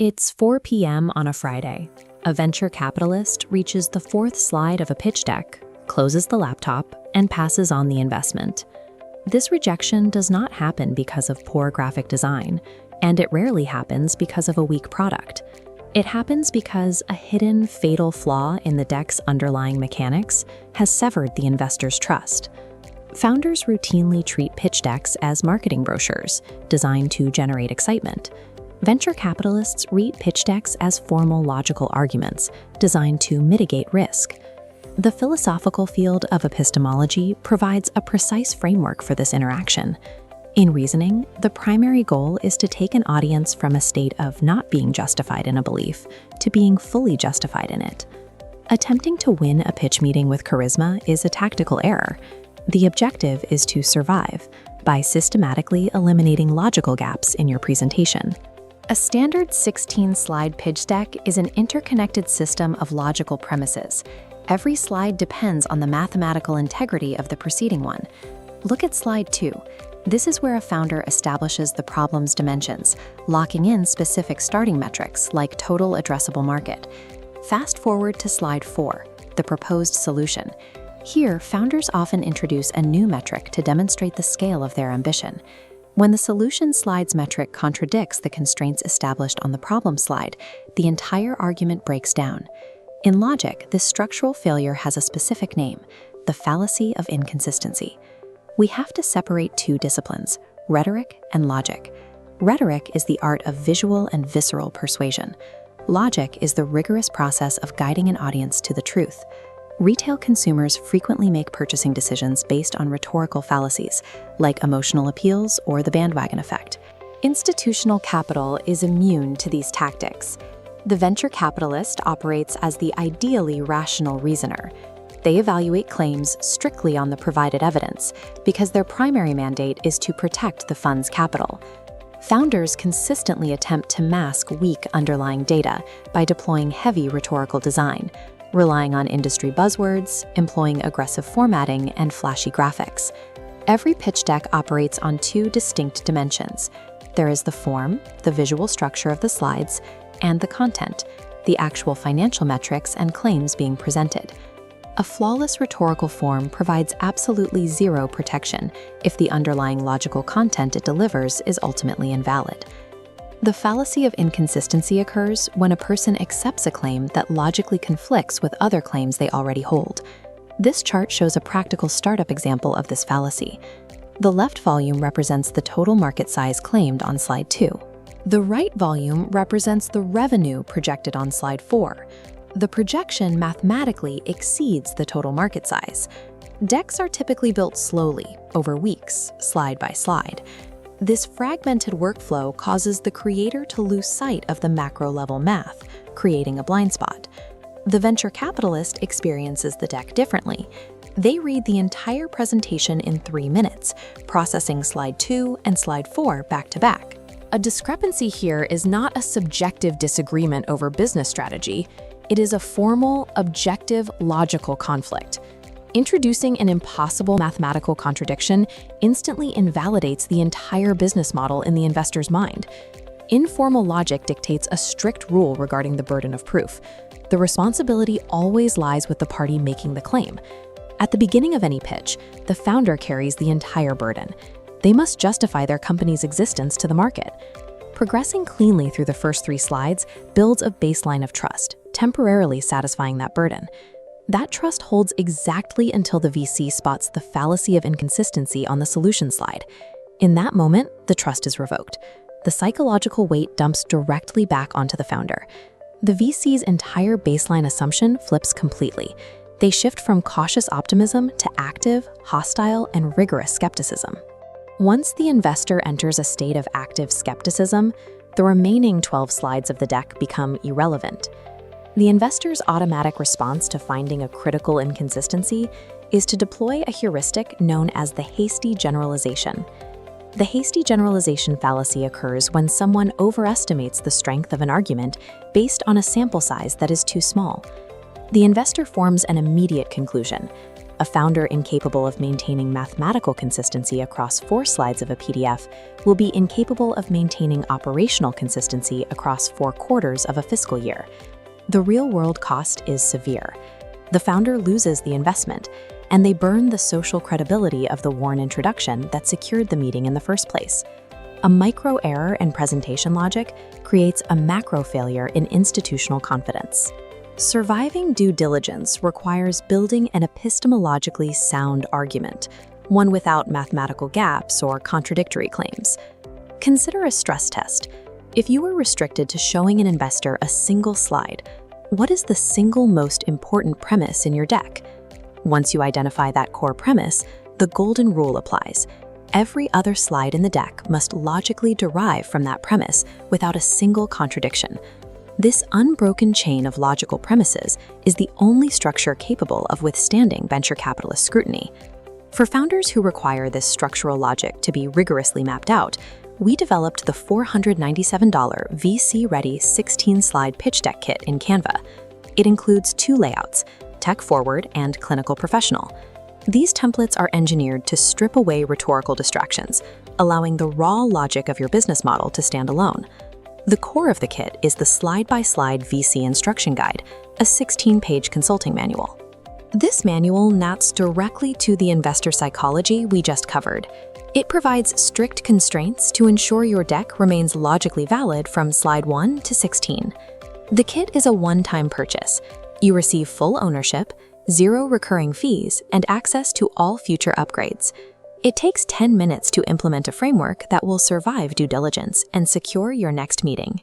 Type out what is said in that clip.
It's 4 p.m. on a Friday. A venture capitalist reaches the fourth slide of a pitch deck, closes the laptop, and passes on the investment. This rejection does not happen because of poor graphic design, and it rarely happens because of a weak product. It happens because a hidden, fatal flaw in the deck's underlying mechanics has severed the investor's trust. Founders routinely treat pitch decks as marketing brochures, designed to generate excitement. Venture capitalists read pitch decks as formal logical arguments, designed to mitigate risk. The philosophical field of epistemology provides a precise framework for this interaction. In reasoning, the primary goal is to take an audience from a state of not being justified in a belief to being fully justified in it. Attempting to win a pitch meeting with charisma is a tactical error. The objective is to survive by systematically eliminating logical gaps in your presentation. A standard 16-slide pitch deck is an interconnected system of logical premises. Every slide depends on the mathematical integrity of the preceding one. Look at slide 2. This is where a founder establishes the problem's dimensions, locking in specific starting metrics like total addressable market. Fast forward to slide 4, the proposed solution. Here, founders often introduce a new metric to demonstrate the scale of their ambition. When the solution slide's metric contradicts the constraints established on the problem slide, the entire argument breaks down. In logic, this structural failure has a specific name: the fallacy of inconsistency. We have to separate two disciplines, rhetoric and logic. Rhetoric is the art of visual and visceral persuasion. Logic is the rigorous process of guiding an audience to the truth. Retail consumers frequently make purchasing decisions based on rhetorical fallacies, like emotional appeals or the bandwagon effect. Institutional capital is immune to these tactics. The venture capitalist operates as the ideally rational reasoner. They evaluate claims strictly on the provided evidence because their primary mandate is to protect the fund's capital. Founders consistently attempt to mask weak underlying data by deploying heavy rhetorical design, relying on industry buzzwords, employing aggressive formatting, and flashy graphics. Every pitch deck operates on two distinct dimensions. There is the form, the visual structure of the slides, and the content, the actual financial metrics and claims being presented. A flawless rhetorical form provides absolutely zero protection if the underlying logical content it delivers is ultimately invalid. The fallacy of inconsistency occurs when a person accepts a claim that logically conflicts with other claims they already hold. This chart shows a practical startup example of this fallacy. The left volume represents the total market size claimed on slide 2. The right volume represents the revenue projected on slide 4. The projection mathematically exceeds the total market size. Decks are typically built slowly, over weeks, slide by slide. This fragmented workflow causes the creator to lose sight of the macro-level math, creating a blind spot. The venture capitalist experiences the deck differently. They read the entire presentation in 3 minutes, processing slide 2 and slide 4 back to back. A discrepancy here is not a subjective disagreement over business strategy. It is a formal, objective, logical conflict. Introducing an impossible mathematical contradiction instantly invalidates the entire business model in the investor's mind. Informal logic dictates a strict rule regarding the burden of proof. The responsibility always lies with the party making the claim. At the beginning of any pitch, the founder carries the entire burden. They must justify their company's existence to the market. Progressing cleanly through the first 3 slides builds a baseline of trust, temporarily satisfying that burden. That trust holds exactly until the VC spots the fallacy of inconsistency on the solution slide. In that moment, the trust is revoked. The psychological weight dumps directly back onto the founder. The VC's entire baseline assumption flips completely. They shift from cautious optimism to active, hostile, and rigorous skepticism. Once the investor enters a state of active skepticism, the remaining 12 slides of the deck become irrelevant. The investor's automatic response to finding a critical inconsistency is to deploy a heuristic known as the hasty generalization. The hasty generalization fallacy occurs when someone overestimates the strength of an argument based on a sample size that is too small. The investor forms an immediate conclusion. a founder incapable of maintaining mathematical consistency across 4 slides of a PDF will be incapable of maintaining operational consistency across 4 quarters of a fiscal year. The real-world cost is severe. The founder loses the investment, and they burn the social credibility of the worn introduction that secured the meeting in the first place. A micro error in presentation logic creates a macro failure in institutional confidence. Surviving due diligence requires building an epistemologically sound argument, one without mathematical gaps or contradictory claims. Consider a stress test. If you were restricted to showing an investor a single slide, what is the single most important premise in your deck? Once you identify that core premise, the golden rule applies. Every other slide in the deck must logically derive from that premise without a single contradiction. This unbroken chain of logical premises is the only structure capable of withstanding venture capitalist scrutiny. For founders who require this structural logic to be rigorously mapped out, we developed the $497 VC-ready 16-slide pitch deck kit in Canva. It includes 2 layouts, Tech Forward and Clinical Professional. These templates are engineered to strip away rhetorical distractions, allowing the raw logic of your business model to stand alone. The core of the kit is the slide-by-slide VC instruction guide, a 16-page consulting manual. This manual maps directly to the investor psychology we just covered. It provides strict constraints to ensure your deck remains logically valid from slide 1 to 16. The kit is a one-time purchase. You receive full ownership, 0 recurring fees, and access to all future upgrades. It takes 10 minutes to implement a framework that will survive due diligence and secure your next meeting.